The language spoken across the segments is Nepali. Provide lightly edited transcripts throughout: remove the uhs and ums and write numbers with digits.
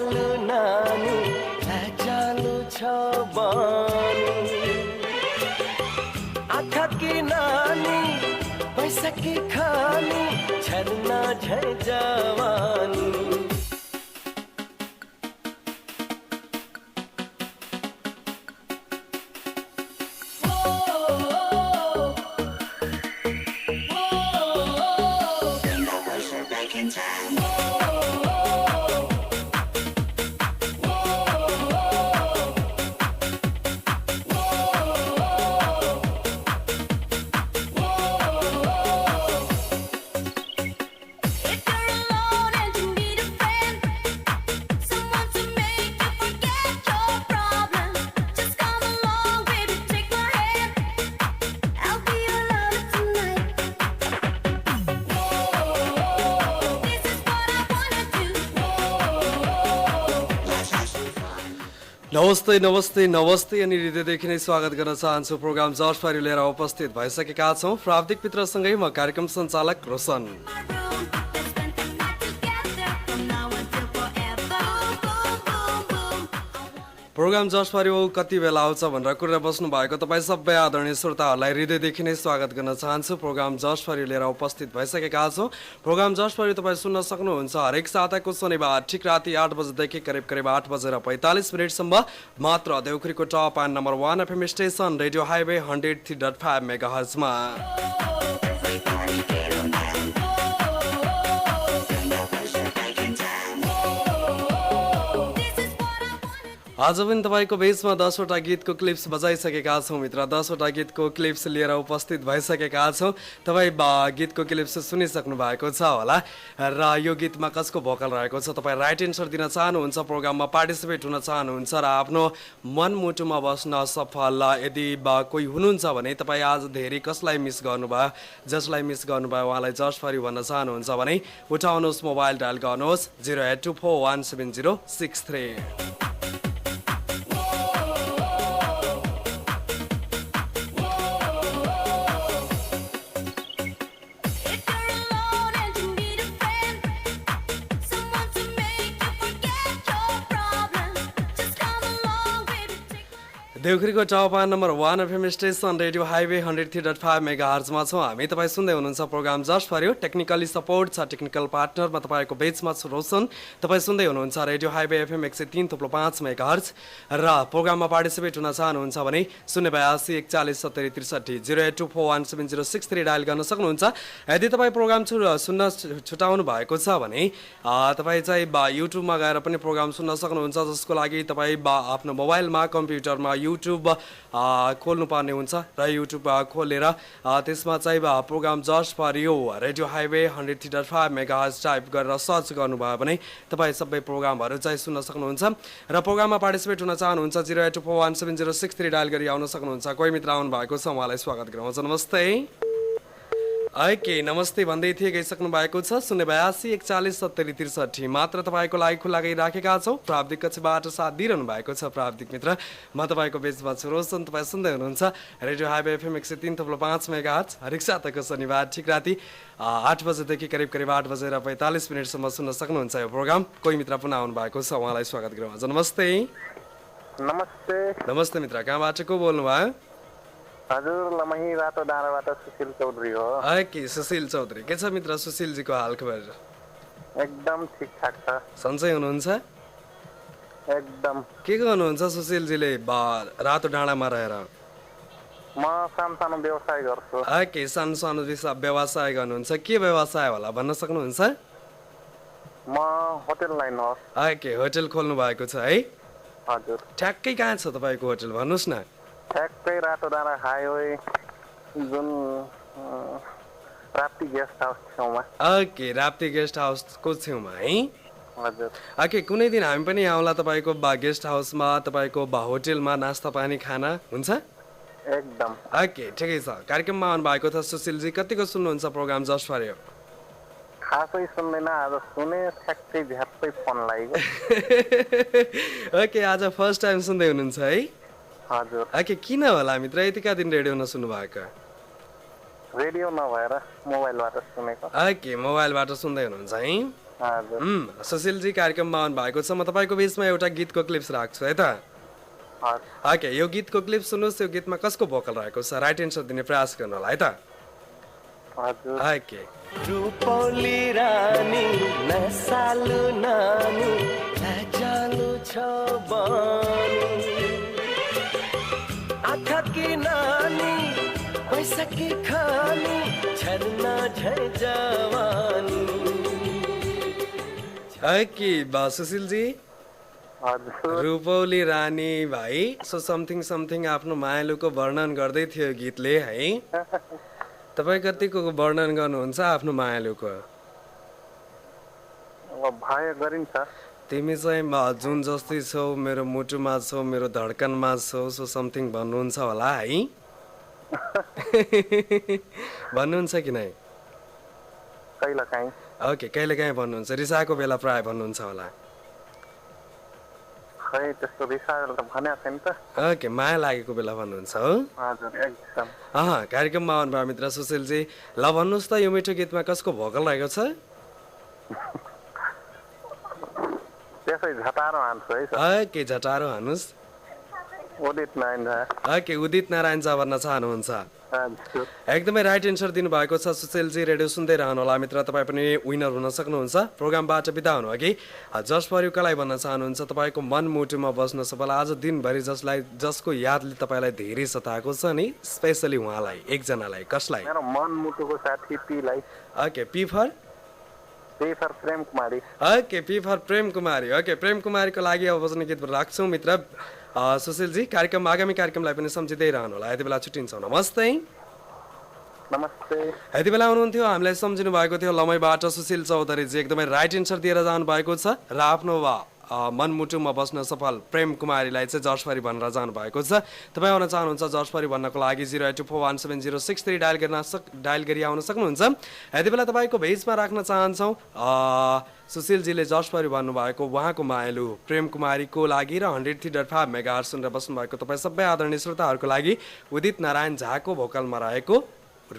लजालु नानी लजालु छ बानी आँखा की नानी पैसा की खानी झरना झर जवानी नमस्ते नमस्ते नमस्ते अनि हृदयदेखि नै स्वागत गर्न चाहन्छु। प्रोग्राम जर्फारी लिएर उपस्थित भइसकेका छौँ। प्राविधिक मित्रसँगै म कार्यक्रम सञ्चालक रोशन। प्रोग्राम जसपारी कति बेला आउँछ भनेर कुरा बस्नु भएको तपाईँ सबै आदरणीय श्रोताहरूलाई हृदयदेखि नै स्वागत गर्न चाहन्छु। प्रोग्राम जसपारी लिएर उपस्थित भइसकेका छौँ। प्रोग्राम जसपारी तपाईँ सुन्न सक्नुहुन्छ हरेक साताको शनिबार ठिक राति 8 बजेदेखि करिब 8:45 मात्र देउखुरीको top and number 1 FM station radio highway 103.5 मेगाहर्जमा। आज पनि तपाईँको बेचमा 10वटा गीतको क्लिप्स बजाइसकेका छौँ मित्र। 10वटा गीतको क्लिप्स लिएर उपस्थित भइसकेका छौँ। तपाईँ गीतको क्लिप्स सुनिसक्नु भएको छ होला र यो गीतमा कसको भोकल रहेको छ तपाईँ राइट एन्सर दिन चाहनुहुन्छ, प्रोग्राममा पार्टिसिपेट हुन चाहनुहुन्छ र आफ्नो मनमुटुमा बस्न सफल यदि कोही हुनुहुन्छ भने तपाईँ आज धेरै कसलाई मिस गर्नुभयो, जसलाई मिस गर्नुभयो उहाँलाई जसफरी भन्न चाहनुहुन्छ भने उठाउनुहोस्, मोबाइल डायल गर्नुहोस् 0824170633। देउखुरीको top number 1 FM station radio highway 103.5 मेगाहर्जमा छौँ हामी। तपाईँ सुन्दै हुनुहुन्छ प्रोग्राम जस्ट फर्यो। टेक्निकली सपोर्ट छ टेक्निकल पार्टनरमा तपाईँको बेचमा छु रोशन। तपाईँ सुन्दै हुनुहुन्छ रेडियो हाइवे FM 103.5 मेगाहर्ज र प्रोग्राममा पार्टिसिपेट हुन चाहनुहुन्छ भने 082 41 70 63 0824170633 डायल गर्न सक्नुहुन्छ। यदि तपाईँ प्रोग्राम सुन्न छुटाउनु भएको छ भने तपाईँ चाहिँ युट्युबमा गएर पनि प्रोग्राम सुन्न सक्नुहुन्छ, जसको लागि तपाईँ आफ्नो मोबाइलमा कम्प्युटरमा युट्युब खोल्नुपर्ने हुन्छ र युट्युब खोलेर त्यसमा चाहिँ program just for you radio highway 103.5 megahertz type गरेर सर्च गर्नुभयो भने तपाईँ सबै प्रोग्रामहरू चाहिँ सुन्न सक्नुहुन्छ र प्रोग्राममा पार्टिसिपेट हुन चाहनुहुन्छ 0824170633 डायल गरी आउन सक्नुहुन्छ। कोही मित्र आउनु भएको छ, उहाँलाई स्वागत गराउँछ। नमस्ते। ओके नमस्ते भन्दै थिए गइसक्नु भएको छ। 082 41 70 63 मात्र तपाईँको लागि खुला गइराखेका छौँ। प्राविधिक कक्षबाट साथ दिइरहनु भएको छ प्राविधिक मित्र। म तपाईँको बेचमा छु रोशन। तपाईँ सुन्दै हुनुहुन्छ रेडियो हाइवे FM 103.5 मेगाहर्ज हरेक साताको शनिबार ठिक राति 8 बजेदेखि करिब 8:45 सुन्न सक्नुहुन्छ यो प्रोग्राम। कोही मित्र पुनः आउनु भएको छ, उहाँलाई स्वागत गराउँछ। नमस्ते। नमस्ते। नमस्ते मित्र, कहाँबाट को बोल्नु भयो? हजुर लमही रातो डाँडाबाट सुशील चौधरी हो। ओके सुशील चौधरी, के छ मित्र सुशीलजीको हालखबर? एकदम ठिकठाक छ। सन्चै हुनुहुन्छ? एकदम। के गर्नुहुन्छ सुशीलजीले रातो डाँडामा रहेर? म सानो व्यवसाय गर्छु। ओके सानो व्यवसाय गर्नुहुन्छ, के व्यवसाय होला भन्न सक्नुहुन्छ? म होटल लाइन हो। ओके होटल खोल्नु भएको छ है? हजुर। ठ्याक्कै कहाँ छ तपाईँको होटल भन्नुहोस् न? ठ्याक्कै रातो डाँडा हाइवे जुन राप्ती गेस्ट हाउस छेउमा। ओके राप्ती गेस्ट हाउसको छेउमा है? हजुर। ओके कुनै दिन हामी पनि आउँला तपाईँको गेस्ट हाउसमा, तपाईँको होटेलमा नास्ता पानी खाना हुन्छ? एकदम। ओके ठिकै छ। कार्यक्रममा आउनु भएको छ सुशीलजी, कतिको सुन्नुहुन्छ प्रोग्राम जस्ट फर यु? खासै सुन्दैन, आज सुने ठ्याक्कै झ्याप्पै फोन लाग्यो। ओके आज फर्स्ट टाइम सुन्दै हुनुहुन्छ है? हजुर। ओके किन होला मित्र यतिका दिन रेडियो नसुन्नु भएको? रेडियो नभएर मोबाइलबाट सुनेको। ओके मोबाइलबाट सुन्दै हुनुहुन्छ है? हजुर सुशीलजी कार्यक्रममा आउनु भएको छ। म तपाईँको बिचमा एउटा गीतको क्लिप्स राख्छु है त। हजुर ओके, यो गीतको क्लिप सुन्नुहोस्। यो गीतमा कसको भोकल रहेको छ, राइट एन्सर दिने प्रयास गर्नु होला है त। हजुर ओके, रूपौली रानी नसालु नानी लजालु छ बानी आँखा की नानी पैसा की खानी झरना झै जवानी। ओके बा सुशीलजी, हजुर रूपौली रानी भाइ सो समथिङ समथिङ आफ्नो मायालुको वर्णन गर्दै थियो गीतले है। तपाईँ कतिको वर्णन गर्नुहुन्छ आफ्नो मायालुको? अब भए गरिन्छ। तिमी चाहिँ जुन जस्तै छौ, मेरो मुटुमा छौ, मेरो धड्कनमा छौ, सो समथिङ भन्नुहुन्छ होला है। भन्नुहुन्छ कि नै? कहिलेकाहीँ ओके, कहिलेकाहीँ भन्नुहुन्छ, रिसाएको बेला प्राय भन्नुहुन्छ होला। खै त्यस्तो रिसाएर त भनेको छैन त। ओके, माया लागेको बेला भन्नुहुन्छ हो। हजुर एकदम। कार्यक्रममा आउनुभयो मित्र सुशीलजी। ल भन्नुहोस् त, यो मिठो गीतमा कसको भोकल रहेको छ? त्यसै झटारो हान्छु है सर। ओके, झटारो हान्नुहोस्। उदित नारायण झा। ओके, उदित नारायण झा भन्न चाहनुहुन्छ। हजुर एकदमै राइट एन्सर दिनुभएको छ सुशीलजी। रेडियो सुन्दै रहनुहोला मित्र, तपाईँ पनि विनर हुन सक्नुहुन्छ। प्रोग्रामबाट बिदा हुनु अघि जस परिवारलाई भन्न चाहनुहुन्छ, तपाईँको मन मुटुमा बस्न सबैलाई आज दिनभरि जसको यादले तपाईँलाई धेरै सताएको छ नि, स्पेसली उहाँलाई, एकजनालाई, कसलाई? मेरो मन मुटुको साथी पीलाई। ओके, पी फर प्रेम कुमारी। ओके, पी फर प्रेम कुमारी। ओके, प्रेम कुमारीको लागि अब बज्ने गीत राख्छौँ मित्र। सुशीलजी, आगामी कार्यक्रमलाई पनि सम्झिँदै रहनु होला। यति बेला छुट्टिन्छौँ। नमस्ते। नमस्ते। यति बेला हुनुहुन्थ्यो, हामीलाई सम्झिनु भएको थियो लमैबाट सुशील चौधरीजी। एकदमै राइट एन्सर दिएर जानु भएको छ र आफ्नो मनमुटुमा बस्न सफल प्रेम कुमारीलाई चाहिँ जर्सफरी भनेर जानु भएको छ। तपाईँ आउन चाहनुहुन्छ जर्सफरी भन्नको लागि 082417063 डायल गरी आउन सक्नुहुन्छ। यति बेला तपाईँको भेजमा राख्न चाहन्छौँ सुशीलजीले जर्सफरी भन्नुभएको उहाँको मायालु प्रेम कुमारीको लागि र 103.5 मेगाहर्ज सुनेर बस्नुभएको तपाईँ सबै आदरणीय श्रोताहरूको लागि उदित नारायण झाको भोकलमा रहेको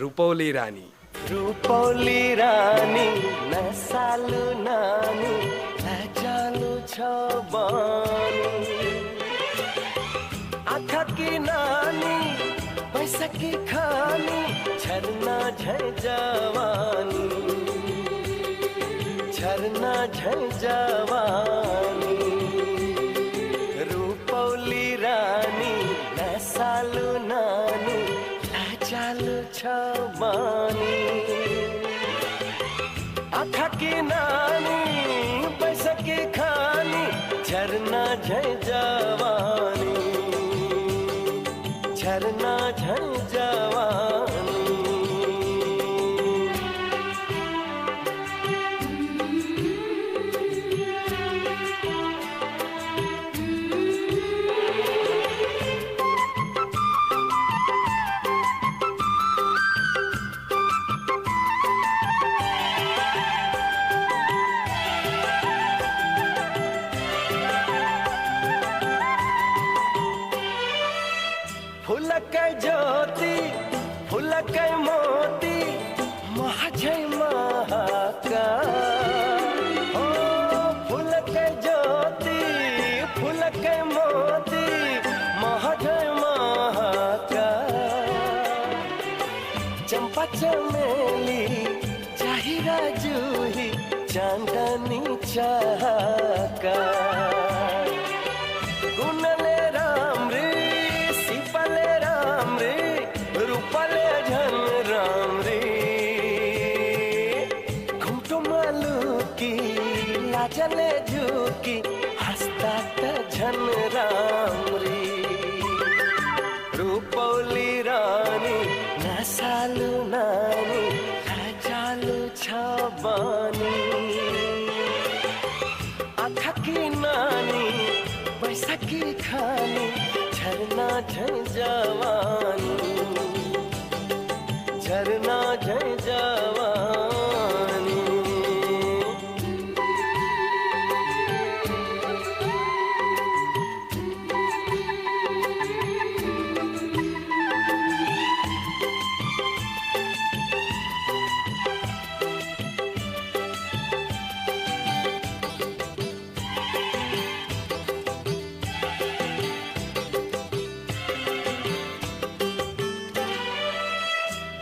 रूपौली रानी। रूपौली रानी नसालु नानी लजालु छ बानी आँखा की नानी पैसा की खानी झरना झै जवानी झरना झै जवानी। रूपौली रानी नसालु नानी लजालु छ बानी आँखा की नानी पैसा की खानी झरना झै जवानी झरना झै जवानी। फुलकै ज्योति फुलकै मोती महाझै महाकाल हो फुलकै ज्योति फुलकै मोती महाझै महाकाल। चंपा चमेली चाहिरा जूही चांदनी चाहका गुनले राम रे सिपले राम रे रूपले झन राम रे घुमटो मालुकी लाजले झुकी हंसता त झन राम रे। रूपौली रानी नसालु नानी लजालु छ बानी आँखा की नानी पैसा की खानी झरना झै जवानी झरना झै जवानी।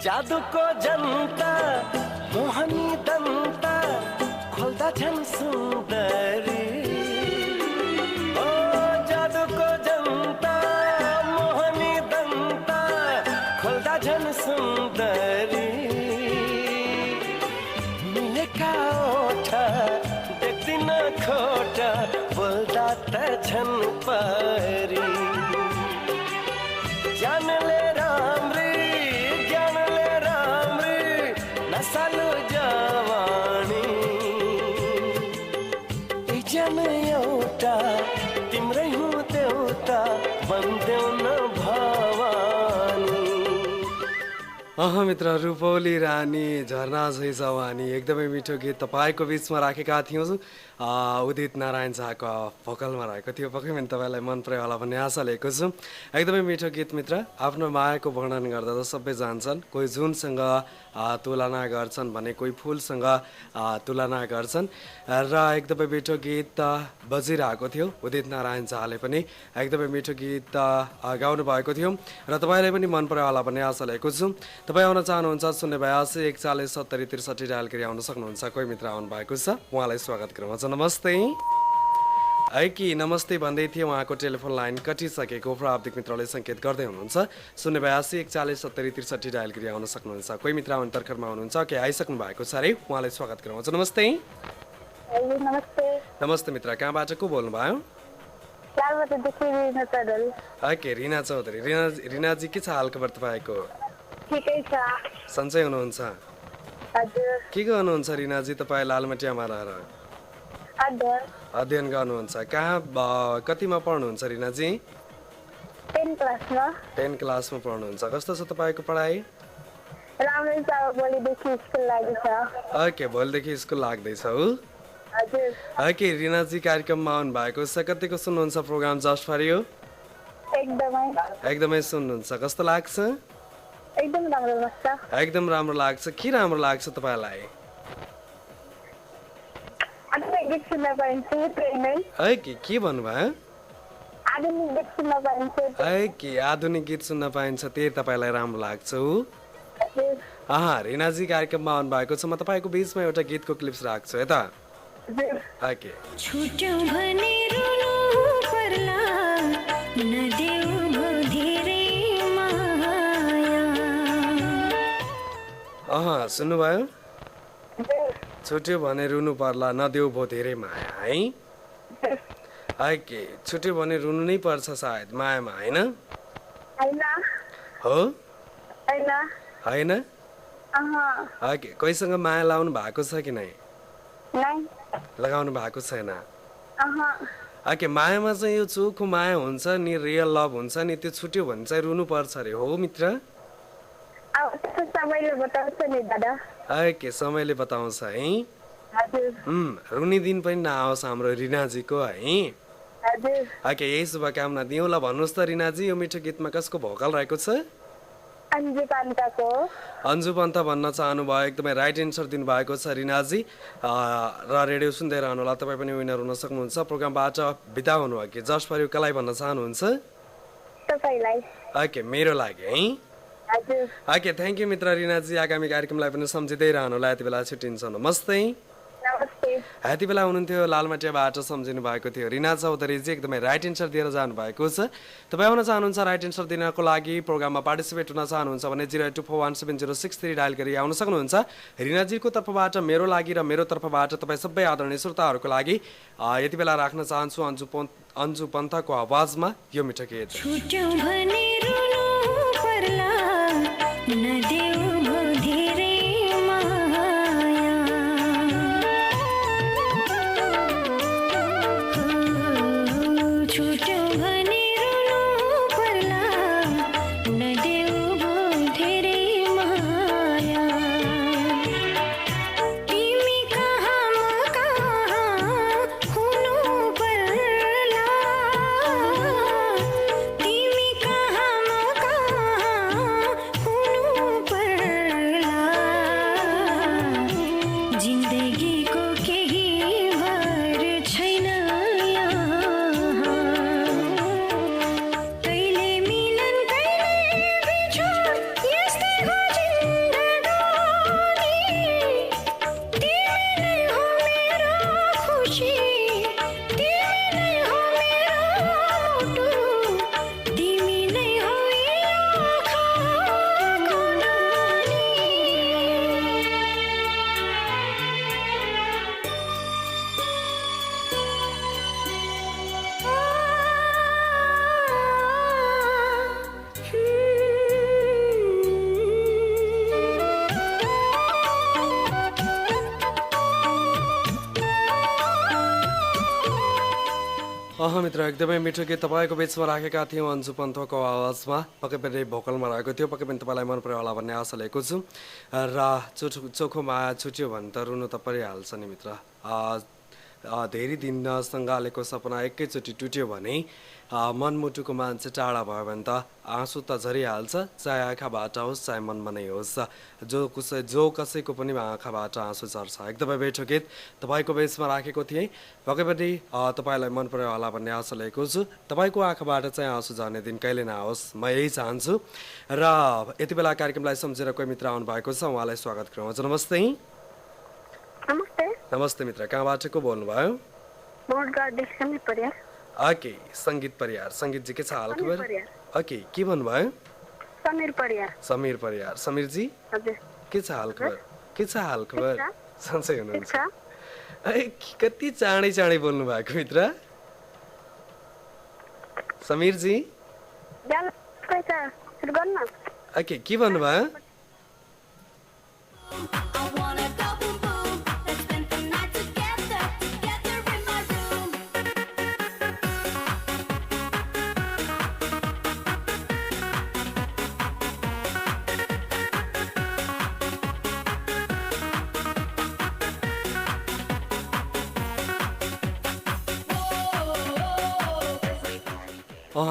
जादुको जनता मोहनी दन्ता खोल्दा झन् सुन्दरी ओ जादुको जनता मोहनी दन्ता खोल्दा झन् सुन्दरी मिलेका ओठा देख्दिन खोटा बोल्दा त झन् परी ज्ञानले राम्री ज्ञानले राम्री नसालु जवानी इजन एउटा तिम्रै हुँ देउता बन्देऊ न भवानी। मित्र रूपौली रानी झरना झै जवानी एकदमै मिठो गीत तपाईँको बिचमा राखेका थियौँ। उदित नारायण शाहको भोकलमा रहेको थियो। पक्कै पनि तपाईँलाई मन पऱ्यो होला भन्ने आशा लिएको छु। एकदमै मिठो गीत मित्र। आफ्नो मायाको वर्णन गर्दा त सबै जान्छन्, कोही जुनसँग तुलना गर्छन् भने कोही फुलसँग तुलना गर्छन् र एकदमै मिठो गीत बजिरहेको थियो। उदित नारायण शाहले पनि एकदमै मिठो गीत गाउनु भएको थियो र तपाईँलाई पनि मन पऱ्यो होला भन्ने आशा लिएको छु। तपाईँ आउन चाहनुहुन्छ 082 41 70 63 डायल गरी आउन सक्नुहुन्छ। कोही मित्र आउनु भएको छ, उहाँलाई स्वागत गरौँ। नमस्ते कि नमस्ते भन्दै थिएँ, उहाँको टेलिफोन लाइन कटिसकेको प्राविधिक मित्रले सङ्केत गर्दै हुनुहुन्छ। 082 41 70 63 डायल गरी आउन सक्नुहुन्छ। कोही मित्र आउनु तर्खरमा हुनुहुन्छ कि आइसक्नु भएको छ अरे, उहाँलाई स्वागत गरौँ। नमस्ते नमस्ते मित्र, कहाँबाट को बोल्नुभयो? रिना चौधरी। रिनाजी के छ हालखबर तपाईँको? सन्चै हुनुहुन्छ? के गर्नुहुन्छ रिनाजी तपाईँ लालमटियामा रहेर? अध्ययन गर्नुहुन्छ। कहाँ कतिमा पढ्नुहुन्छ रिनाजी? 10 क्लासमा पढ्नुहुन्छ। कस्तो छ तपाईँको पढाइ? भोलिदेखि स्कुल लाग्दैछ हो? रिनाजी कार्यक्रममा आउनु भएको छ, कतिको सुन्नुहुन्छ प्रोग्राम जस्ट फर यु? एकदमै सुन्नुहुन्छ। कस्तो लाग्छ? एकदम राम्रो लाग्छ। के राम्रो लाग्छ तपाईँलाई? के भन्नुभयो? आधुनिक गीत सुन्न पाइन्छ, त्यही तपाईँलाई राम्रो लाग्छ हो? रिनाजी कार्यक्रममा आउनु भएको छ। म तपाईँको बिचमा एउटा गीतको क्लिप्स राख्छु है त। सुन्नुभयो? छुट्यो भने रुनु पर्ला, नदेऊ भो धेरै माया है? छुट्यो भने रुनु नै पर्छ सायद मायामा, होइन? हो होइन? कोहीसँग माया लाउनु भएको छ कि नै? लगाउनु भएको छैन? मायामा चाहिँ यो चोखो माया हुन्छ नि, रियल लभ हुन्छ नि, त्यो छुट्यो भने चाहिँ रुनु पर्छ अरे, हो मित्र? समयले बताउँछ है। रुनी दिन पनि नआओस् हाम्रो रिनाजीको है। यही शुभकामना दिउँ ल। भन्नुहोस् त रिनाजी, यो मिठो गीतमा कसको भोकल रहेको छ? अन्जु पन्त भन्न चाहनु भयो। एकदमै राइट एन्सर दिनुभएको छ रिनाजी। र रेडियो सुन्दै रहनु होला, तपाईँ पनि विनर हुन सक्नुहुन्छ। प्रोग्रामबाट बिदा हुनु अघि जस्ट फर यु कसलाई भन्न चाहनुहुन्छ? मेरो लागि है। थ्याङ्क यू मित्र रिनाजी। आगामी कार्यक्रमलाई पनि सम्झिँदै रहनु होला। यति बेला छुट्टिन्छ। नमस्ते। यति बेला हुनुहुन्थ्यो लालमाटियाबाट सम्झिनु भएको थियो रिना चौधरीजी। एकदमै राइट एन्सर दिएर जानुभएको छ। तपाईँ आउन चाहनुहुन्छ राइट एन्सर दिनको लागि, प्रोग्राममा पार्टिसिपेट हुन चाहनुहुन्छ भने 082417063 डायल गरी आउन सक्नुहुन्छ। रिनाजीको तर्फबाट मेरो लागि र मेरो तर्फबाट तपाईँ सबै आदरणीय श्रोताहरूको लागि यति बेला राख्न चाहन्छु अन्जु पन्तको आवाजमा यो मिठो गीत। तिमी कहाँ मित्र एकदमै मिठो गीत तपाईँको बिचमा राखेका थियौँ अन्जु पन्थको आवाजमा पक्कै पनि भोकलमा रहेको थियो पक्कै पनि तपाईँलाई मन पर्यो होला भन्ने आशा लिएको छु र चोखो माया छुट्यो भने त रुनु त परिहाल्छ नि मित्र धेरै दिन सँगालेको सपना एकैचोटि टुट्यो भने मनमुटुको मान्छे टाढा भयो भने त आँसु त झरिहाल्छ चाहे आँखाबाट होस् चाहे मनमा नै होस् जो कसैको पनि आँखाबाट आँसु झर्छ एकदमै मिठो गीत तपाईँको बेचमा राखेको थिएँ पक्कै पनि तपाईँलाई मन पर्यो होला भन्ने आशा लिएको छु तपाईँको आँखाबाट चाहिँ आँसु झर्ने दिन कहिले नहोस् म यही चाहन्छु र यति बेला कार्यक्रमलाई सम्झेर कोही मित्र आउनु भएको छ उहाँलाई स्वागत गरौँ हजुर नमस्ते नमस्ते मित्र कहाँबाट को बोल्नुभयो ओके सङ्गीत परियार सङ्गीतजी के छ हाल खबर ओके के भन्नुभयो समीर परियार समीरजी के छ हाल खबर सन्चै हुनुहुन्छ कति चाँडै चाँडै बोल्नु भएको मित्र समीरजी ओके के भन्नुभयो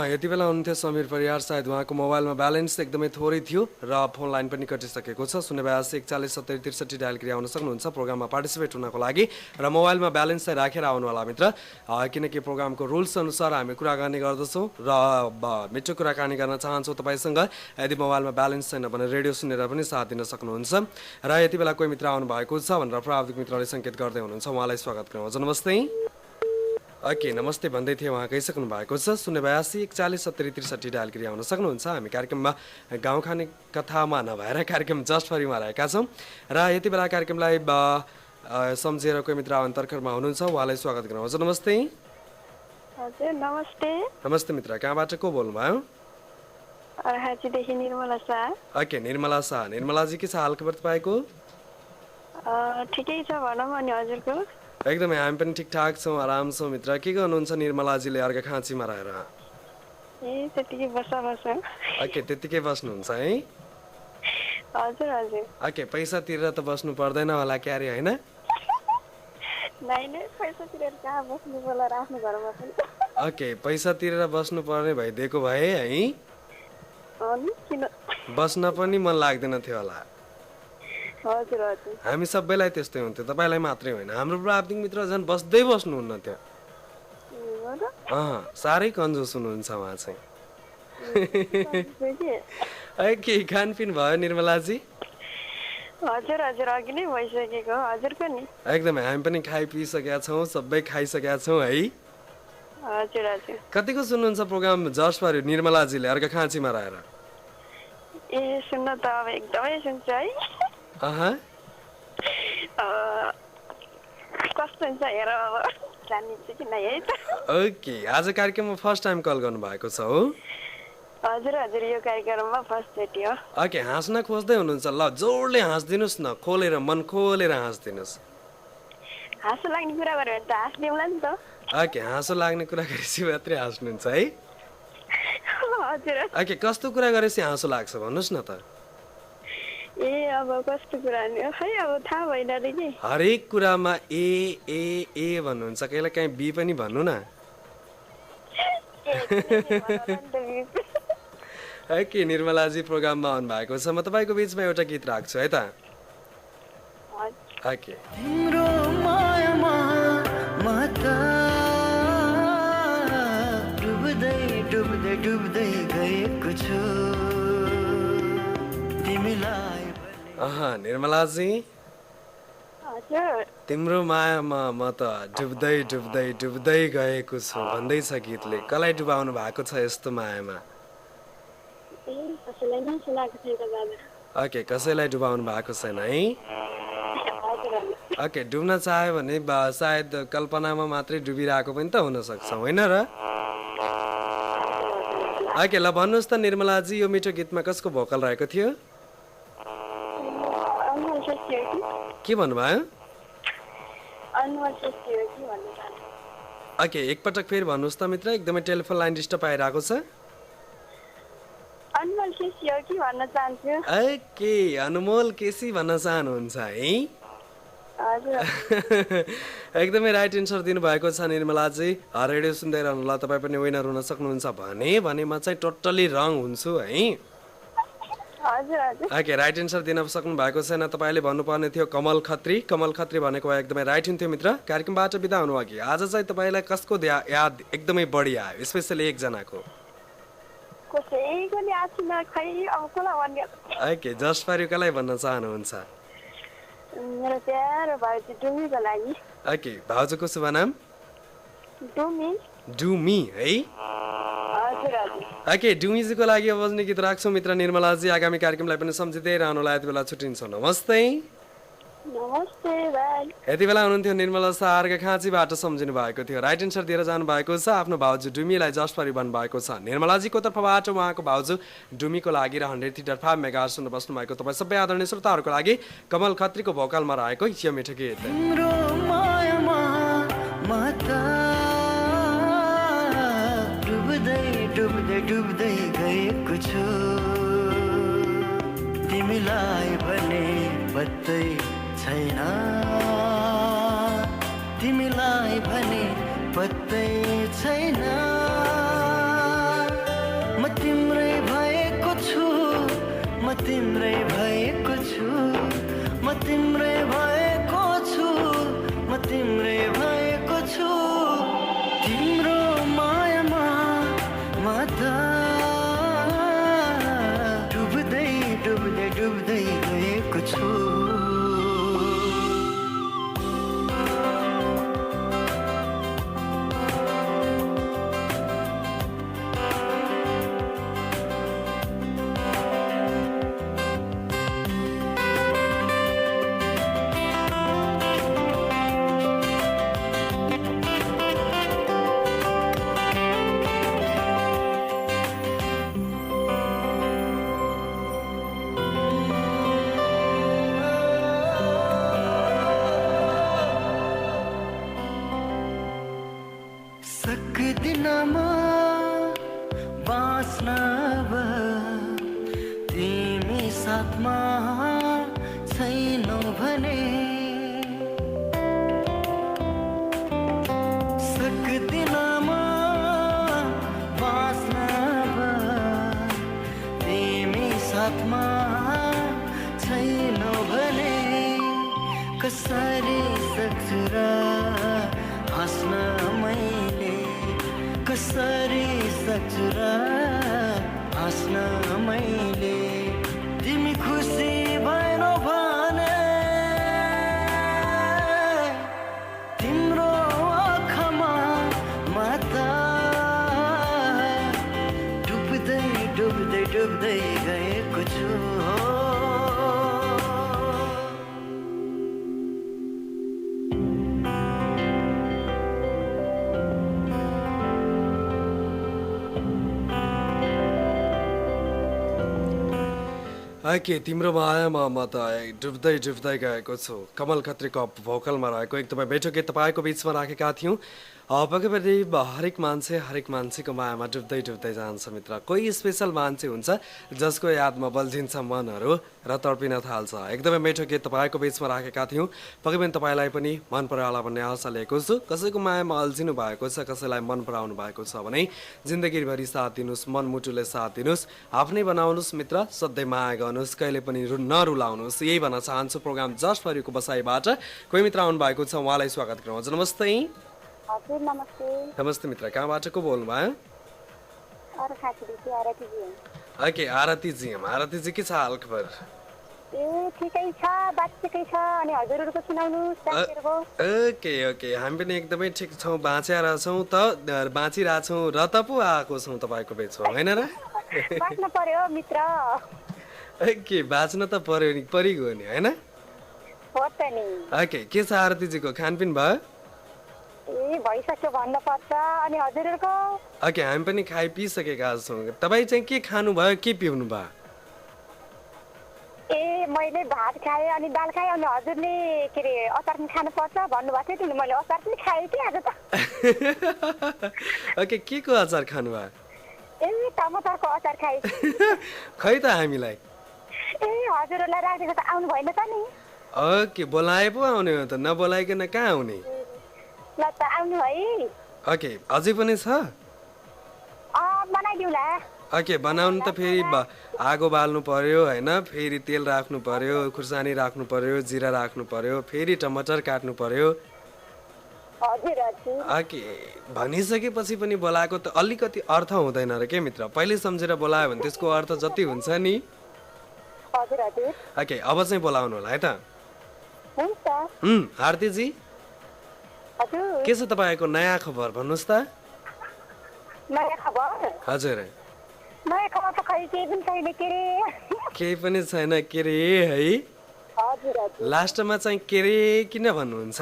यति बेला हुनुहुन्थ्यो समीर परियार सायद उहाँको मोबाइलमा ब्यालेन्स एकदमै थोरै थियो र फोन लाइन पनि कटिसकेको छ 082417063 डायल गरी आउन सक्नुहुन्छ प्रोग्राममा पार्टिसिपेट हुनको लागि र मोबाइलमा ब्यालेन्स चाहिँ राखेर आउनु होला मित्र किनकि प्रोग्रामको रुल्स अनुसार हामी कुराकानी गर्दछौँ र मिठो कुराकानी गर्न चाहन्छौँ तपाईँसँग यदि मोबाइलमा ब्यालेन्स छैन भने रेडियो सुनेर पनि साथ दिन सक्नुहुन्छ र यति बेला कोही मित्र आउनु भएको छ भनेर प्राविधिक मित्रले सङ्केत गर्दै हुनुहुन्छ उहाँलाई स्वागत गरौँ हजुर नमस्ते ओके नमस्ते भन्दै थिएँ उहाँ गइसक्नु भएको छ 082417063 डायल गरी आउन सक्नुहुन्छ हामी कार्यक्रममा गाउँ खाने कथामा नभएर कार्यक्रम जस्ट फरीमा रहेका छौँ र यति बेला कार्यक्रमलाई सम्झेर कोही मित्र अन्तर्खरमा हुनुहुन्छ उहाँलाई स्वागत गरौँ हजुर नमस्ते हजुर नमस्ते नमस्ते मित्र कहाँबाट को बोल्नुभयो अर्हाजीदेखि निर्मला शाह ओके निर्मला शाह निर्मलाजी के छ हाल खबर तपाईँको ठिकै छ भनौँ अनि हजुरको एकदमै हामी पनि ठिकठाक छौँ आराम छौँ मित्र के गर्नुहुन्छ निर्मलाजीले अर्घाखाँचीमा रहेर ओके त्यतिकै बस्नुहुन्छ है हजुर हजुर ओके पैसा तिरेर त बस्नु पर्दैन होला क्यारे होइन ओके पैसा तिरेर बस्नु पर्ने भइदिएको भए है बस्न पनि मन लाग्दैन थियो होला हजुर हजुर हामी सबैलाई त्यस्तै हुन्थ्यो तपाईँलाई मात्रै होइन हाम्रो प्राविधिक मित्र झन् बस्दै बस्नुहुन्न थियो साह्रै कन्जुस हुनुहुन्छ उहाँ चाहिँ के खानपिन भयो निर्मलाजी हजुर हजुर अघि नै भइसकेको हजुरको नि एकदमै हामी पनि खाइपिसकेका छौँ सबै खाइसकेका छौँ है हजुर हजुर कतिको सुन्नुहुन्छ प्रोग्राम जस्ट फर निर्मलाजीले अर्घाखाँचीमा रहेर ए सुन्न त अब एकदमै सुन्छु है कस्तो हुन्छ हेर अब जानिन्छ कि नै है त ओके आज कार्यक्रममा फर्स्ट टाइम कल गर्नु भएको छ हो हजुर हजुर यो कार्यक्रममा फर्स्ट चोटि हो ओके हाँस्न खोज्दै हुनुहुन्छ ल जोडले हाँस्दिनुहोस् न खोलेर मन खोलेर हाँस्दिनुहोस् हाँसो लाग्ने कुरा गर्यो भने त हाँस्दिउँला नि त ओके हाँसो लाग्ने कुरा गरेपछि मात्रै हाँस्नुहुन्छ है हजुर ओके कस्तो कुरा गरेपछि हाँसो लाग्छ भन्नुहोस् न त ए अब कस्तो कुरा नि खै अब थाहा भएन रे कि हरेक कुरामा ए ए ए भन्नुहुन्छ कहिले काहीँ बी पनि भन्नु न ओके निर्मलाजी प्रोग्राममा आउनु भएको छ म तपाईँको बिचमा एउटा गीत राख्छु है त ओके तिम्रो मायामा माता डुब्दै डुब्दै डुब्दै गएको छु तिमीलाई निर्मलाजी तिम्रो मायामा म त डुब्दै डुब्दै डुब्दै गएको छु भन्दैछ गीतले कसलाई डुबाउनु भएको छ यस्तो मायामा ओके कसैलाई डुबाउनु भएको छैन है ओके डुब्न चाह्यो भने सायद कल्पनामा मात्रै डुबिरहेको पनि त हुनसक्छ होइन र ओके ल भन्नुहोस् त निर्मलाजी यो मिठो गीतमा कसको भोकल रहेको थियो के भन्नुभयो ओके एकपटक फेरि भन्नुहोस् त मित्र एकदमै टेलिफोन लाइन डिस्टर्ब आइरहेको छ अनमोल केसी हो कि भन्न चाहन्छु ओके अनमोल केसी भन्न चाहनुहुन्छ है हजुर एकदमै राइट एन्सर दिनुभएको छ निर्मलाजी रेडियो सुन्दै रहनुहोला तपाईँ पनि विनर हुन सक्नुहुन्छ भने म चाहिँ टोटल्ली रङ हुन्छु है हजुर हजुर ओके राइट एन्सर दिन सक्नु भएको छैन तपाईँले भन्नुपर्ने थियो कमल खत्री भनेको भए एकदमै राइट हुन्थ्यो मित्र कार्यक्रमबाट बिदा हुनु अघि आज चाहिँ तपाईँलाई कसको याद एकदमै बढी आयो स्पेसली एकजनाको कसैको नि आछिन खै अब कसलाई भन्ने ओके जस्ट फर युलाई भन्न चाहनुहुन्छ मेरो प्यारो भाउजू डुमीको लागि ओके भाउजूको शुभ नाम डुमी डुमी है हजुर हजुर ओके डुमीजीको लागि बज्ने गीत राख्छौँ मित्र निर्मलाजी आगामी कार्यक्रमलाई पनि सम्झिँदै रहनुलाई यति बेला छुट्टिन्छौँ नमस्ते नमस्ते भाइ यति बेला हुनुहुन्थ्यो निर्मला सारका खाँचीबाट सम्झिनु भएको थियो राइट एन्सर दिएर जानु भएको छ आफ्नो भाउजू डुमीलाई जस्ट फर भन्नु भएको छ निर्मलाजीको तर्फबाट उहाँको भाउजू डुमीको लागि र 103.5 मेगाहर्ज सुन्न बस्नु भएको तपाईँ सबै आदरणीय श्रोताहरूको लागि कमल खत्रीको भोकलमा रहेको यो मिठो गीत तिम्रो मायामा माता डुब्दै डुब्दै डुब्दै गएको छु तिमीलाई भने पत्तै छैन तिमीलाई भने पत्तै छैन म तिम्रै भएको छु म तिम्रै भएको छु म तिम्रै भएको छु म तिम्रै भएको छु तिम्रो मायामा माता डुब्दै डुब्दै डुब्दै गएको छु सक्दिनमा बाँच्न अब तिमी साथमा छैनौ भने सक्दिनमा बाँच्न अब तिमी साथमा छैनौ भने कसरी सक्छु र हाँस्न मैले कसरी सक्छु र हाँस्न मैले तिमी खुसी भएनौ भने तिम्रो आँखामा माता डुब्दै डुब्दै डुब्दै गएको छु ओके तिम्रो मायामा म त डुब्दै डुब्दै गएको छु कमल खत्रीको भोकलमा रहेको एकदमै बेठो गीत तपाईँको बिचमा राखेका थियौँ पक्कै हरेक मान्छेको मायामा डुब्दै डुब्दै जान्छ मित्र कोही स्पेसल मान्छे हुन्छ जसको यादमा बल्झिन्छ मनहरू र तडपिन थाल्छ एकदमै मिठो गीत तपाईँको बिचमा राखेका थियौँ पक्कै पनि तपाईँलाई पनि मन परायो होला भन्ने आशा लिएको छु कसैको मायामा अल्झिनु भएको छ कसैलाई मन पराउनु भएको छ भने जिन्दगीभरि साथ दिनुहोस् मनमुटुले साथ दिनुहोस् आफ्नै बनाउनुहोस् मित्र सधैँ माया गर्नुहोस् कहिले पनि नरुलाउनुहोस् यही भन्न चाहन्छु प्रोग्राम जस्ट फर युको बसाइबाट कोही मित्र आउनु भएको छ उहाँलाई स्वागत गरौँ हजुर नमस्ते हजुर नमस्ते नमस्ते मित्र कहाँबाट को बोल्नुभयो ओके आरतीजी के छ हाल खबर ए ठिकै छ बाँचेकै छ अनि हजुरहरुको सुनाउनुस् साथीहरुको ओके ओके हामी पनि एकदमै ठिक छौँ बाँचिरहेछौँ त बाँचिरहेछौँ र त पो आएको छौँ तपाईँको बेचमा होइन र बाँच्न पर्यो मित्र ओके बाँच्न त पर्यो नि परिगयो नि होइन हो त नि ओके के छ आरतीजीको खानपिन भयो ए भइसक्यो भन्न पर्छ अनि हजुरहरुको ओके हामी पनि खाइपिसकेका छौँ तपाईँ चाहिँ के खानु भयो के पिउनु भयो ए म मैले भात खाएँ अनि दाल खाएँ अनि हजुरले के अरे अचार पनि खानुपर्छ भन्नुभएको थियो नि मैले अचार पनि खाएँ कि आज त ओके के को अचार खानुभयो ए टमाटरको अचार खाएँ खै त हामीलाई ए हजुरहरूलाई राखेको त आउनु भएन त नि ओके बोलाए पो आउने हो त नबोलाइकन कहाँ आउने ल त आउनु है ओके अझै पनि छ बनाइदिउँला ओके बनाउनु त फेरि आगो बाल्नु पर्यो होइन फेरि तेल राख्नु पर्यो खुर्सानी राख्नु पर्यो जिरा राख्नु पर्यो फेरि टमाटर काट्नु पर्यो हजुर हजुर ओके भनिसकेपछि पनि बोलाएको त अलिकति अर्थ हुँदैन र के मित्र पहिले सम्झेर बोलायो भने त्यसको अर्थ जति हुन्छ नि हजुर हजुर ओके अब चाहिँ बोलाउनु होला है त हुन्छ आरतीजी हजुर के छ तपाईँको नयाँ खबर भन्नुहोस् त नयाँ खबर हजुर नयाँ खबर त खै केही पनि छैन के रे केही पनि छैन के रे है हजुर हजुर लास्टमा चाहिँ के रे किन भन्नुहुन्छ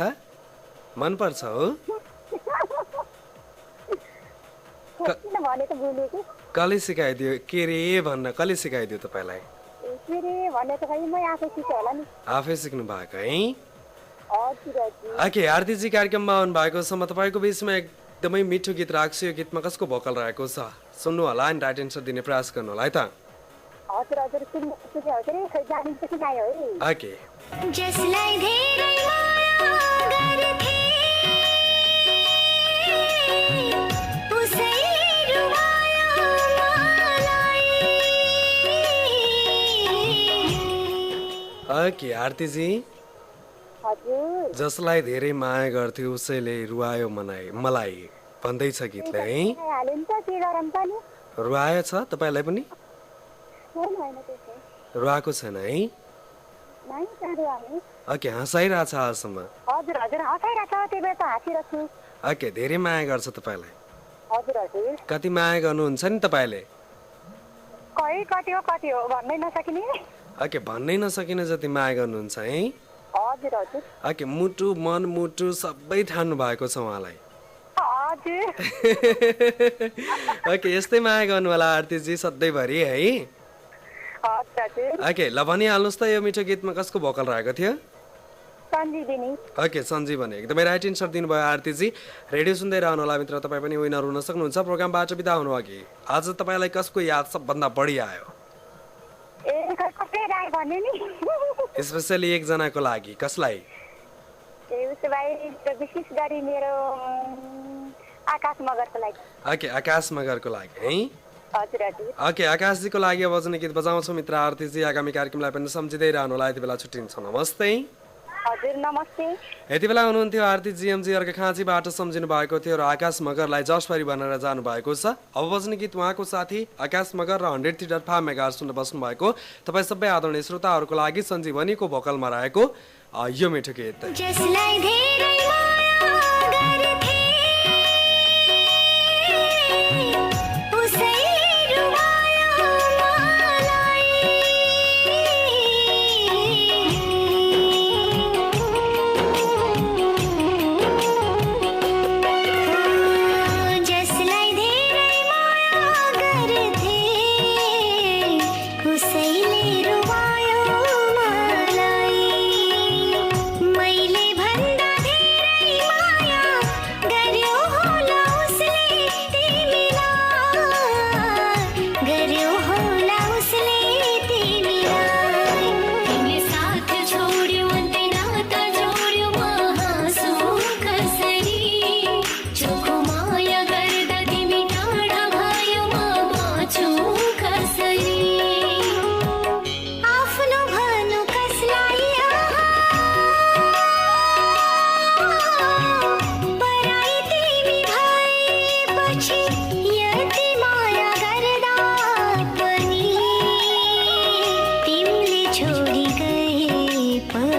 मनपर्छ हो किन भनेको भुलेको कसले सिकाइदियो के रे भन्न कसले सिकाइदियो तपाईँलाई के रे भनेको खै म आफै सिकेँ होला नि आफै सिक्नु भएको है हजुर हजुर ओके आरतीजी कार्यक्रममा आउनु भएको छ म तपाईँको बिचमा एकदमै मिठो गीत राख्छु यो गीतमा कसको भोकल रहेको छ सुन्नु होला अनि राइट एन्सर दिने प्रयास गर्नु होला है त हजुर हजुर सुन्नु हजुर खै जानिन्छ कि नै है ओके जसलाई धेरै माया गर्थे उसैले रुवायो मलाई ओके आरतीजी हजुर जसलाई धेरै माया गर्थ्यो उसैले रुवायो मलाई भन्दैछ गीतले है हाल्यो नि त के गरौँ त नि रुवायो छ तपाईँलाई पनि होइन होइन त्यसो रुवाएको छैन है नै साह्रो हामी ओके हँसाइरहेछ आजसम्म हजुर हजुर हँसाइरहेछ त्यही भएर त हाँसिरहेको छु ओके धेरै माया गर्छ तपाईँलाई हजुर हजुर कति माया गर्नुहुन्छ नि तपाईँले खै कति हो भन्नै नसकिने ओके भन्नै नसकिने जति माया गर्नुहुन्छ है हजुर हजुर ओके मुटु मन मुटु सबै ठान्नु भएको छ उहाँलाई हजुर ओके यस्तै माया गर्नु होला आरतीजी सधैँभरि है हजुर हजुर ओके ल भनिहाल्नुहोस् त यो मिठो गीतमा कसको भोकल रहेको थियो सञ्जीवनी ओके सञ्जीवनी एकदमै राइट एन्सर दिनुभयो आरतीजी रेडियो सुन्दै रहनु होला मित्र तपाईँ पनि विनर हुन सक्नुहुन्छ प्रोग्रामबाट बिदा हुनु अघि आज तपाईँलाई कसको याद सबभन्दा बढी आयो ए कसै राई भन्ने नि स्पेसली एकजनाको लागि कसलाई ए उसो भए विशेष गरी मेरो आकाश मगरको लागि ओके आकाश मगरको लागि है हजुर हजुर ओके आकाशजीको लागि अब बज्ने गीत बजाउँछौँ मित्र आरतीजी आगामी कार्यक्रमलाई पनि सम्झिँदै रहनु होला यति बेला छुट्टिन्छौँ नमस्ते हजुर नमस्ते यति बेला हुनुहुन्थ्यो आरती जिएमजी अर्घाखाँचीबाट सम्झिनु भएको थियो र आकाश मगरलाई जसरी भनेर जानु भएको छ अब बज्ने गीत उहाँको साथी आकाश मगर र 103.5 मेगाहर्ज सुन्न बस्नु भएको तपाईँ सबै आदरणीय श्रोताहरूको लागि सञ्जीवनीको भोकलमा रहेको यो मिठो गीत जसलाई धेरै माया गर्थे उसैले रुवायो मलाई जसलाई धेरै माया गर्थे उसैले रुवायो मलाई मैले भन्दा धेरै माया गर्यो होला उसले तिमीलाई गर्यो होला उसले तिमीलाई तिमीले साथ छोड्यो अन्त्य नाता जोड्यो म हाँसु कसरी चोखो माया गर्दा तिमी टाढा भयो म बाँचु कसरी आफ्नो भनु कसलाई पराई तिमी भएपछि यति माया गर्दा पनि तिमीले छोडी गएपछि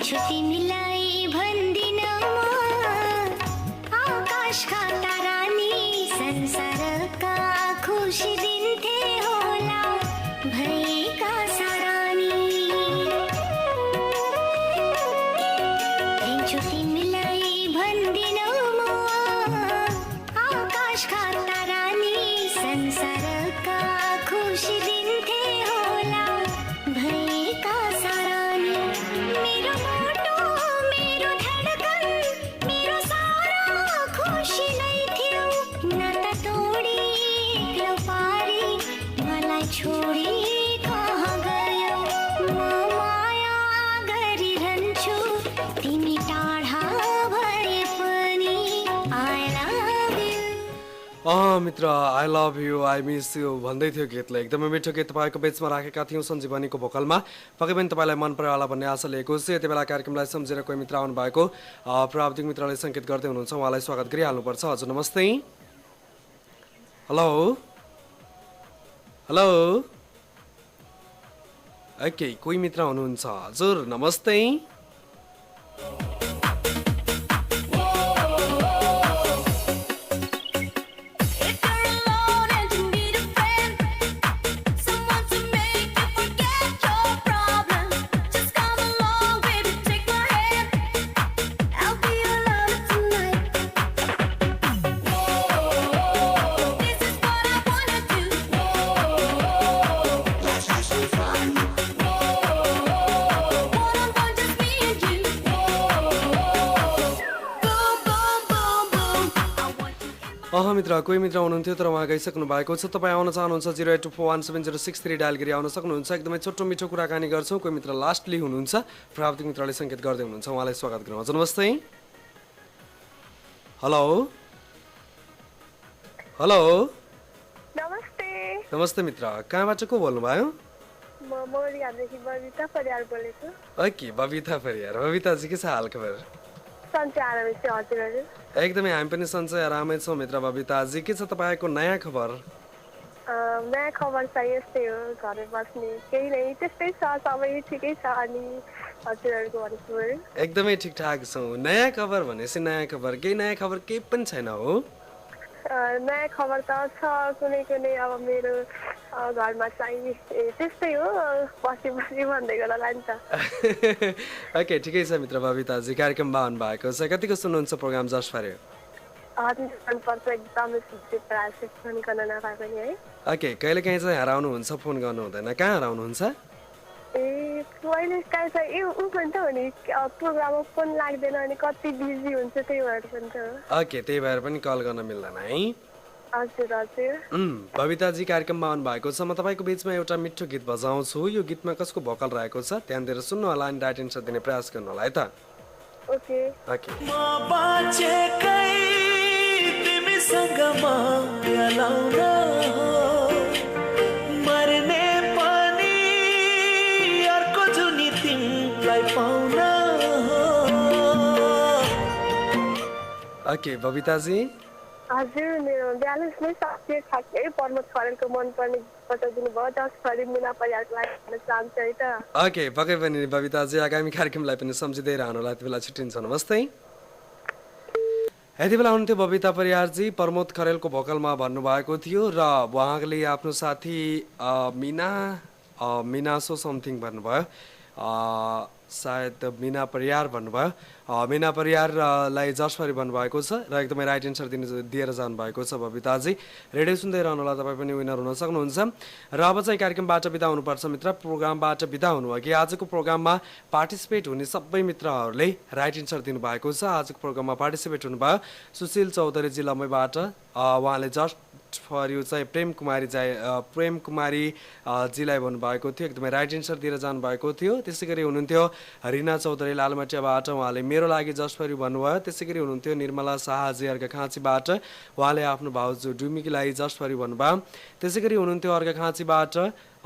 लिन्छु तिमीलाई भन्दिन आकाशका तारानी संसारका खुसी दिन्थे होला भएका सारानी लिन्छु तिमीलाई भन्दिन आकाशका तारानी संसारका खुसी दिन्थे होला भएका सारानी मेरो मोटो मेरो धडकन मेरो सारा खुसी नै थियो नाता तोडी एक्लो पारी मलाई छोडी कहाँ गयो म माया गरिरहन्छु तिमी टाढा भए पनि आई लभ यु मित्र I love you I miss you भन्दै थियो गीतले एकदमै मिठो गीत तपाईँको बेचमा राखेका थियौँ सञ्जीवनीको भोकलमा पक्कै पनि तपाईँलाई मन पर्यो होला भन्ने आशा लिएको छु यति बेला कार्यक्रमलाई सम्झेर कोही मित्र आउनु भएको प्राविधिक मित्रले सङ्केत गर्दै हुनुहुन्छ उहाँलाई स्वागत गरिहाल्नुपर्छ हजुर नमस्ते हेलो हेलो ओके कोही मित्र हुनुहुन्छ हजुर नमस्ते If you're alone and you need a friend, someone to make you forget your problems, just come along, baby, take my hand. I'll be your lover tonight. This is what I wanna do. Let's have some fun. One-on-one, just me and you. Boom, boom, boom, boom. I want you in my मित्र कोही मित्र हुनुहुन्थ्यो तर उहाँ गइसक्नु भएको छ तपाईँ आउन चाहनुहुन्छ 08241706 डायल गरी आउन सक्नुहुन्छ एकदमै छोटो मिठो कुराकानी गर्छौँ कोही मित्र लास्टली हुनुहुन्छ प्राविधिक मित्रले सङ्केत गर्दै हुनुहुन्छ उहाँलाई स्वागत गरौँ हजुर नमस्ते हेलो हेलो नमस्ते नमस्ते मित्र कहाँबाट को बोल्नुभयो म मोरियादेखि बबिता परियार बोलेको ओके बबिता परियार बबिताजी के छ हालखबर सन्चै आरामै छु हजुरहरू एकदमै हामी पनि सन्चै आरामै छौँ मित्र बबिताजी के छ तपाईँको नयाँ खबर नयाँ खबर छ यस्तै हो घरै बस्ने केही नै त्यस्तै छ सबै ठिकै छ अनि हजुरहरूको भन्नुभयो एकदमै ठिकठाक छौँ नयाँ खबर भनेपछि नयाँ खबर केही नयाँ खबर केही पनि छैन हो नयाँ खबर त छ कुनै कुनै अब मेरो घरमा चाहिँ त्यस्तै हो बसी बसी भन्दै गर्दा लान्छ ओके ठिकै छ मित्र बबिताजी कार्यक्रममा आउनु भएको छ कतिको सुन्नुहुन्छ प्रोग्राम जस पार्यो हजुर मनपर्छ एकदमै सुन्छु प्रायः फोन गर्न नपाए पनि है ओके कहिले काहीँ चाहिँ हराउनुहुन्छ फोन गर्नु हुँदैन कहाँ हराउनुहुन्छ ए पहिले काहीँ चाहिँ ए ऊ पनि त हो नि प्रोग्राममा फोन लाग्दैन अनि कति बिजी हुन्छ त्यही भएर पनि त हो ओके त्यही भएर पनि कल गर्न मिल्दैन है हजुर हजुर बबिताजी कार्यक्रममा आउनु भएको छ म तपाईँको बिचमा एउटा मिठो गीत बजाउँछु यो गीतमा कसको भोकल रहेको छ ध्यान दिएर सुन्नु होला अनि राइट एन्सर दिने प्रयास गर्नु होला है त ओके ओके म बाँचेकै तिमीसँग माया लाउन हो मर्ने पनि अर्को जुनी तिमीलाई पाउन हो ओके बबिताजी हजुर मेरो ब्यालेन्स नै सकियो ठ्याक्कै प्रमोद खरेलको मनपर्ने बताइदिनु भयो जस फरि मुना परियारको लागि भन्न चाहन्छु है त ओके पक्कै पनि बबिताजी आगामी कार्यक्रमलाई पनि सम्झिँदै रहनु होला यति बेला छुट्टिन्छ नमस्ते यति बेला हुनुहुन्थ्यो बबिता परियारजी प्रमोद खरेलको भोकलमा भन्नुभएको थियो र उहाँले आफ्नो साथी मिना सो समथिङ भन्नुभयो सायद मिना परियार भन्नुभयो मिना परियारलाई जसफरी भन्नुभएको छ र एकदमै राइट एन्सर दिएर जानुभएको छ बबिताजी रेडियो सुन्दै रहनु होला तपाईँ पनि विनर हुन सक्नुहुन्छ र अब चाहिँ कार्यक्रमबाट बिदा हुनुपर्छ मित्र प्रोग्रामबाट बिदा हुनुभयो कि आजको प्रोग्राममा पार्टिसिपेट हुने सबै मित्रहरूले राइट एन्सर दिनुभएको छ आजको प्रोग्राममा पार्टिसिपेट हुनुभयो सुशील चौधरी जिल्लामैबाट उहाँले जस्ट फर यु चाहिँ प्रेम कुमारी जीलाई भन्नुभएको थियो एकदमै राइट एन्सर दिएर जानुभएको थियो त्यसै गरी हुनुहुन्थ्यो रिना चौधरी लालमाटियाबाट उहाँले मेरो लागि जस्ट फर यु भन्नुभयो त्यसै गरी हुनुहुन्थ्यो निर्मला शाहजी अर्घाखाँचीबाट उहाँले आफ्नो भाउजू डुमीको लागि जस्ट फर यु भन्नुभयो त्यसै गरी हुनुहुन्थ्यो अर्घाखाँचीबाट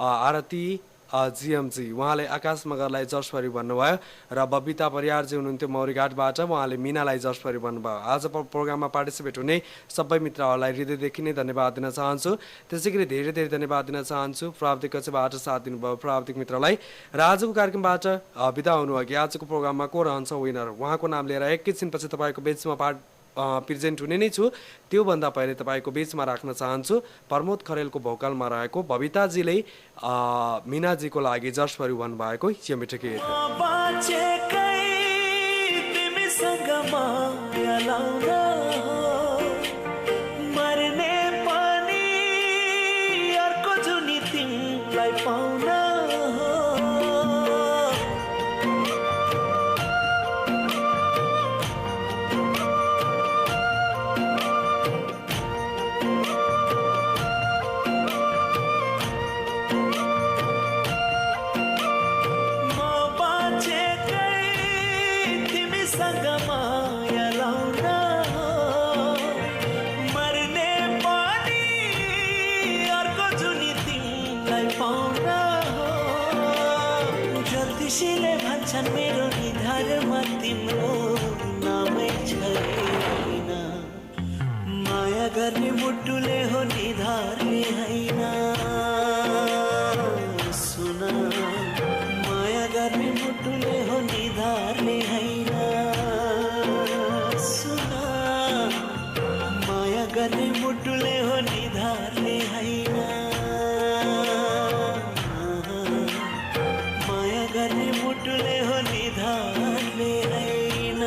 आरती जिएमजी उहाँले आकाश मगरलाई जसफरी भन्नुभयो र बबिता परियारजी हुनुहुन्थ्यो मौरीघाटबाट उहाँले मिनालाई जसफरी भन्नुभयो। आज प्रोग्राममा पार्टिसिपेट हुने सबै मित्रहरूलाई हृदयदेखि नै धन्यवाद दिन चाहन्छु। त्यसै गरी धेरै धेरै धन्यवाद दिन चाहन्छु प्राविधिक कक्षबाट साथ दिनुभयो प्राविधिक मित्रलाई। र आजको कार्यक्रमबाट बिदा हुनु अघि आजको प्रोग्राममा को रहन्छ विनर उहाँको नाम लिएर एकैछिनपछि तपाईँको बिचमा प्रेजेन्ट हुने नै छु। त्योभन्दा पहिले तपाईँको बिचमा राख्न चाहन्छु प्रमोद खरेलको भोकलमा रहेको बबिताजीले मिनाजीको लागि जसफरी भन्नुभएको यो मिठो गीत। बाँचेकै तिमीसँग माया लाउन मर्ने पनि अर्को जुनी तिमीलाई पाउन ज्योतिषीले भन्छन् मेरो निधारमा तिम्रो नामै छैन माया गर्ने मुटुले हो निधारले होइन सुन माया गर्ने मुटुले हो निधारले होइन सुन माया गर्ने मुटुले हो निधारले होइन गर्ने मुटुले हो निधारले होइन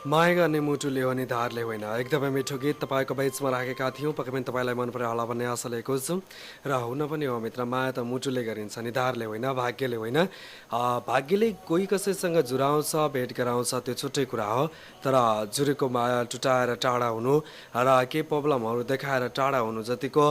माया गर्ने मुटुले हो नि धारले होइन। एकदमै मिठो गीत तपाईँको बिचमा राखेका थियौँ। पक्कै पनि तपाईँलाई मन पर्यो होला भन्ने आशा लिएको छु र हुन पनि हो मित्र माया त मुटुले गरिन्छ नि धारले होइन भाग्यले होइन। भाग्यले कोही कसैसँग जुराउँछ भेट गराउँछ त्यो छुट्टै कुरा हो तर जुरेको माया टुटाएर टाढा हुनु र केही प्रब्लमहरू देखाएर टाढा हुनु जतिको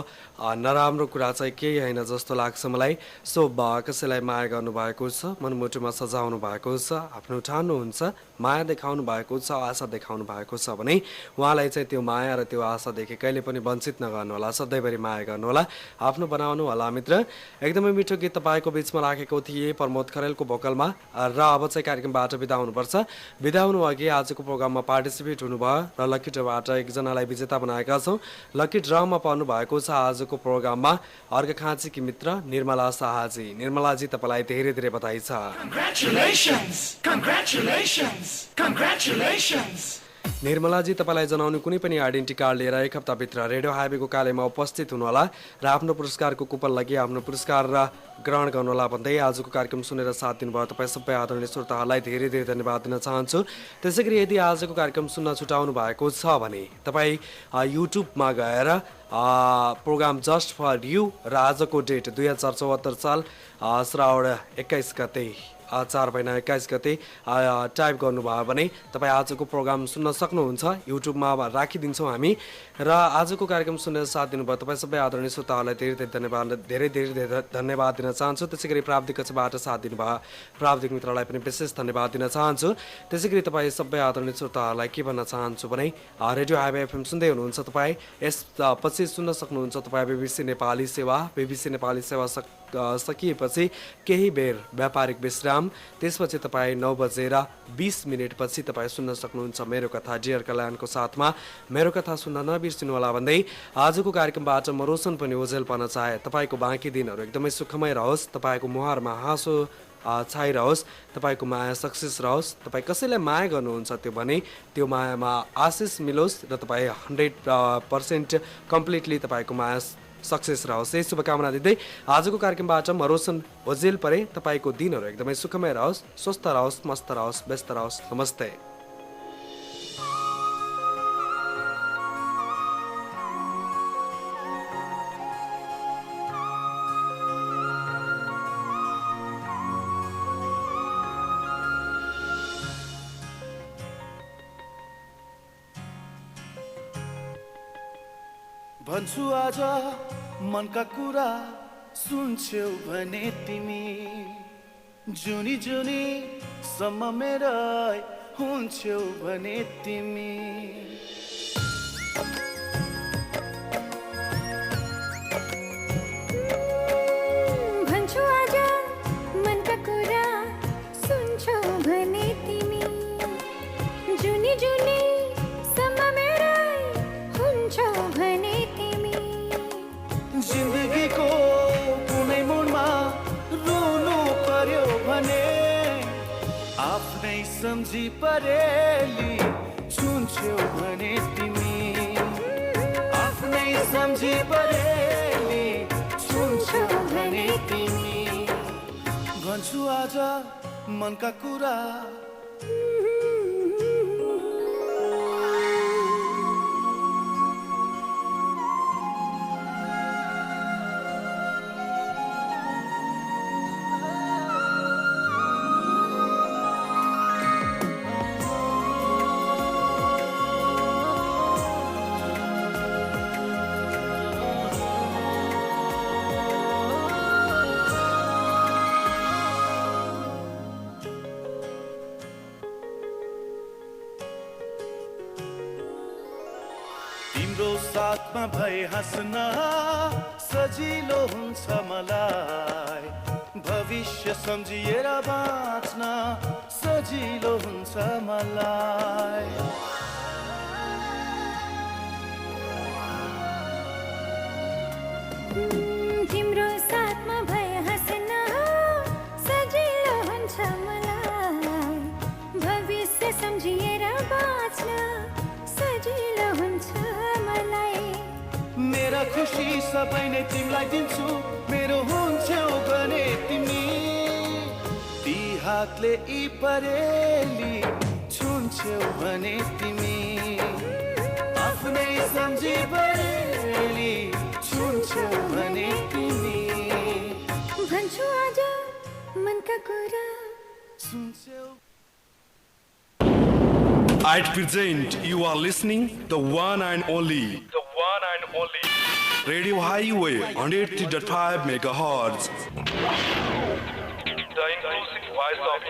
नराम्रो कुरा चाहिँ केही होइन जस्तो लाग्छ मलाई। सो कसैलाई माया गर्नुभएको छ मनमुटुमा सजाउनु भएको छ आफ्नो ठान्नुहुन्छ माया देखाउनु भएको छ आशा देखाउनु भएको छ भने उहाँलाई चाहिँ त्यो माया र त्यो आशादेखि कहिले पनि वञ्चित नगर्नु होला सधैँभरि माया गर्नु होला आफ्नो बनाउनु होला मित्र। एकदमै मिठो गीत तपाईँको बिचमा राखेको थिएँ प्रमोद खरेलको भोकलमा र अब चाहिँ कार्यक्रमबाट बिदा हुनुपर्छ। बिदा हुनु अघि आजको प्रोग्राममा पार्टिसिपेट हुनुभयो र लकी ड्रबाट एकजनालाई विजेता बनाएका छौँ। लकी ड्रमा पर्नु भएको छ आजको प्रोग्राममा अर्घखाँचीकी मित्र निर्मला शाहजी। निर्मलाजी तपाईँलाई धेरै धेरै बधाई छ। निर्मलाजी तपाईँलाई जनाउनु कुनै पनि आइडेन्टिटी कार्ड लिएर एक हप्ताभित्र रेडियो हाइवेको कार्यमा उपस्थित हुनुहोला र आफ्नो पुरस्कारको कुपन लागि आफ्नो पुरस्कार ग्रहण गर्नुहोला भन्दै आजको कार्यक्रम सुनेर साथ दिनुभयो तपाईँ सबै आदरणीय श्रोताहरूलाई धेरै धेरै धन्यवाद दिन चाहन्छु। त्यसै गरी यदि आजको कार्यक्रम सुन्न छुटाउनु भएको छ भने तपाईँ युट्युबमा गएर प्रोग्राम जस्ट फर यु र आजको डेट 2074 साल श्रावण 21 गते 4 महिना 21 गते टाइप गर्नुभयो भने तपाईँ आजको प्रोग्राम सुन्न सक्नुहुन्छ। युट्युबमा राखिदिन्छौँ हामी र आजको कार्यक्रम सुनेर साथ दिनुभयो तपाईँ सबै आदरणीय श्रोताहरूलाई धेरै धेरै धन्यवाद दिन चाहन्छु। त्यसै गरी प्राविधिक कक्षबाट साथ दिनुभयो प्राविधिक मित्रलाई पनि विशेष धन्यवाद दिन चाहन्छु। त्यसै गरी तपाईँ सबै आदरणीय श्रोताहरूलाई के भन्न चाहन्छु भने रेडियो हाइवे एफएम सुन्दै हुनुहुन्छ तपाईँ यसपछि सुन्न सक्नुहुन्छ तपाईँ बिबिसी नेपाली सेवा। बिबिसी नेपाली सेवा सकिएपछि केही बेर व्यापारिक विश्राम त्यसपछि तपाईँ 9:20 पछि तपाईँ सुन्न सक्नुहुन्छ मेरो कथा डियर कल्याणको साथमा। मेरो कथा सुन्न नबिर्सिनु होला भन्दै आजको कार्यक्रमबाट म रोशन पनि ओझेल पर्न चाहे। तपाईँको बाँकी दिनहरू एकदमै सुखमय रहोस् तपाईँ मुहारमा हाँसो छाइरहोस् तपाईँको माया सक्सेस रहोस्। तपाईँ कसैलाई माया गर्नुहुन्छ त्यो भने त्यो मायामा आशिष मिलोस् र तपाईँ 100% कम्प्लिटली तपाईँको माया सक्सेस रहोस् यही शुभकामना दिँदै आजको कार्यक्रमबाट म रोशन ओझेल परे। तपाईँको दिनहरू एकदमै सुखमय रहोस् स्वस्थ रहोस् मस्त रहोस् व्यस्त रहोस्। नमस्ते। भन्छु आज मनका कुरा सुन्छौ भने तिमी जुनी जुनी सम्म मेरै हुन्छौ भने तिमी भन्छु आज मनका कुरा सुन्छौ भने तिमी जुनी जुनी सम्म मेरै हुन्छौ भने तिमी जिन्दगीको कुनै मोडमा रुनु पर्यो भने आफ्नै सम्झी परेली छुन्छौ भने तिमी आफ्नै सम्झी परेली छुन्छौ भने तिमी भन्छु आज मनका कुरा तिम्रो साथमा भए हाँस्न सजिलो हुन्छ मलाई भविष्य सम्झिएर बाँच्न सजिलो हुन्छ मलाई तिम्रो साथमा भए हाँस्न सजिलो हुन्छ मलाई भविष्य सम्झिएर बाँच्न सजिलो हुन्छ मलाई मेरा खुसी सबै नै तिमीलाई दिन्छु मेरो हुन्छौ भने तिमी ती हातले यी परेली छुन्छौ भने तिमी आफ्नै सम्झी परेली छुन्छौ भने तिमी भन्छु आज मनका कुरा सुन्छौ I present you are listening the one and only Radio Highway 103.5 megahertz. The inclusive voice of